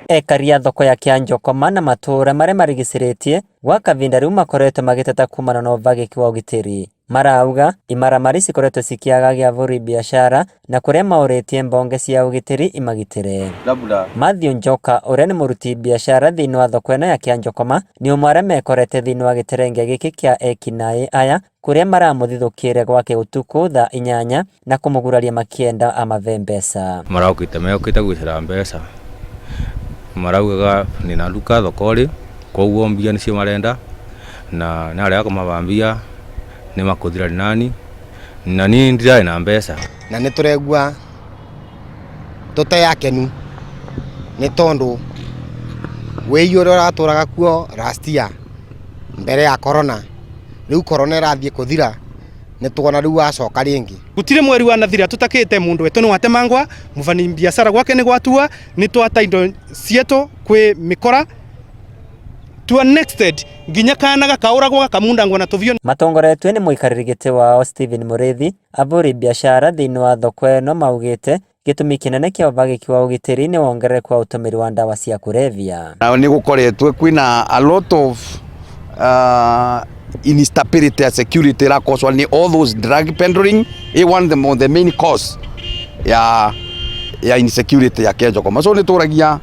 Ekaria thoko ya Kianjokoma na matura maria marigiciritie gwa kavinda riu makoretwo magiteta kumana na uvagiki wa ugitiri. Marauga Imaramari cikoretwo cikiagagia vuri biashara na kuria mauritie mbonge cia ugitiri imagitire. Mathew Njoka uria ni muruti biashara thiini wa thoko ino ya Kianjokoma ni umwe aria mekorete thiini wa giterenge giki kia ekinaĩ aya kuria maramuthithukire gwake utuku thaa 8 na kumuguraria makienda amave mbeca. Maraukite meyukite gwicira mbeca. Maraugaga ni na duka thokori koguo mbia nicio marenda na naria kumabambia ni makuthira nani na ni ndirai na mbeca na ni turegua tuteyakenu ni tondu weyuro raturaga kuo last year mbere ya corona riu corona irathie kuthira ni tuona riu acoka ringi gutire mweri wa nathira tutakite mundu wetu ni watemangwa muvani biashara gwake ni gwatua ni twata indo cietu kwi mikora to annexed nginya kana gakauragwo gakamundangwo na tuvio. Matongoretwe ni muikariri giti wao Stephen Mureithi avuri biashara thiini wa thoko eno maugite gitumi kinene kia uvagiki wa ugitiri ni wongerere kwa utumiri wa ndawa cia kurevia. Ni gukoretwe kwina a lot of instability and security la cause ni all those drug peddling one the main cause ya insecurity ya Kianjokoma. So ni turagia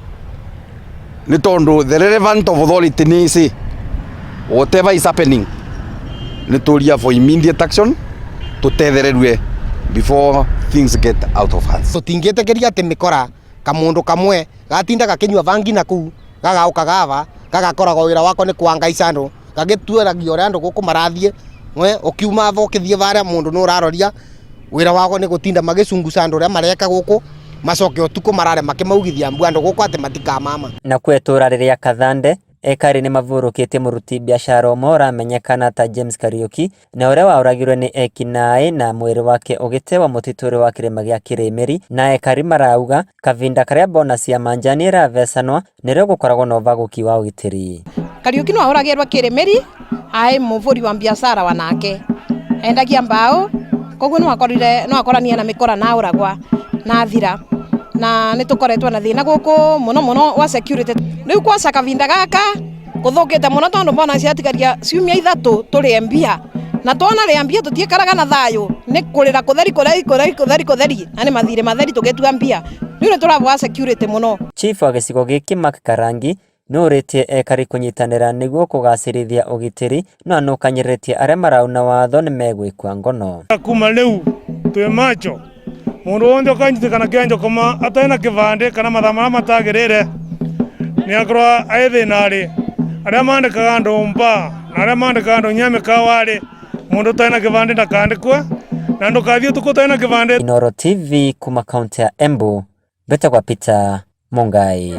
ni tondu the relevant of authority ni si whatever is happening ni turia for immediate action tutethererwe before things get out of hands. Tutingetekeria ati mikora kamundu kamwe gatinda gakinywa vangi na ku gagauka gava gagakoraga wira wako ni kwanga icandu gagitueragia uri andu guku marathie we ukiuma ava ukithie varia mundu no uraroria wira wako ni gutinda magicunguca andu ria mareka guku macoke utuku marare makimaugithia mbu andu guku ati matikamama. Na kwetura riria Kathande ekari ni mavurukitie muruti biashara umwe uramenyekana ta James Kariuki na uria wauragirwe ni ekinaĩ na mwiri wake ugitewa mutituri wa kirima gia Kirimiri na ekari marauga kavinda karia bonus ya manjani iravecanwa nirio gukoragwo na uvaguki wa ugitiri. Kariuki no auragirwe Kirimiri ai muvuri wa biashara wanake endagia mbao koguo no akorania na mikora na uragwa na thira na nitukoretwa na thina guku muno wa security riu kwa kavinda gaka kuthukite muno tondu bona ciatikaria ciumia ithatu turi mbia na twana ri mbia tutiekaraga na thayo ni kurira kutheri na ni mathire matheri tugetua mbia riu ni turavwa security muno. Chief wa gicigo giki Mark Karangi no ritie ekari kunyitanira niguo kugacirithia ugitiri no anukanyiretie aria marauna watho ni megwikwa ngono. Kuma riu twe macho mundu wonde ukanyitikana Kianjokoma atena kivande kana mathama matagirire ni akorwa aithinari aria mandikaga andu mba na aria mandikaga andu nyame kawari mundu tena kivande ndakandikwe na ndukathie tukutena kivande. Inooro TV kuma kaunti ya Embu, Betagwa Peter Mungai.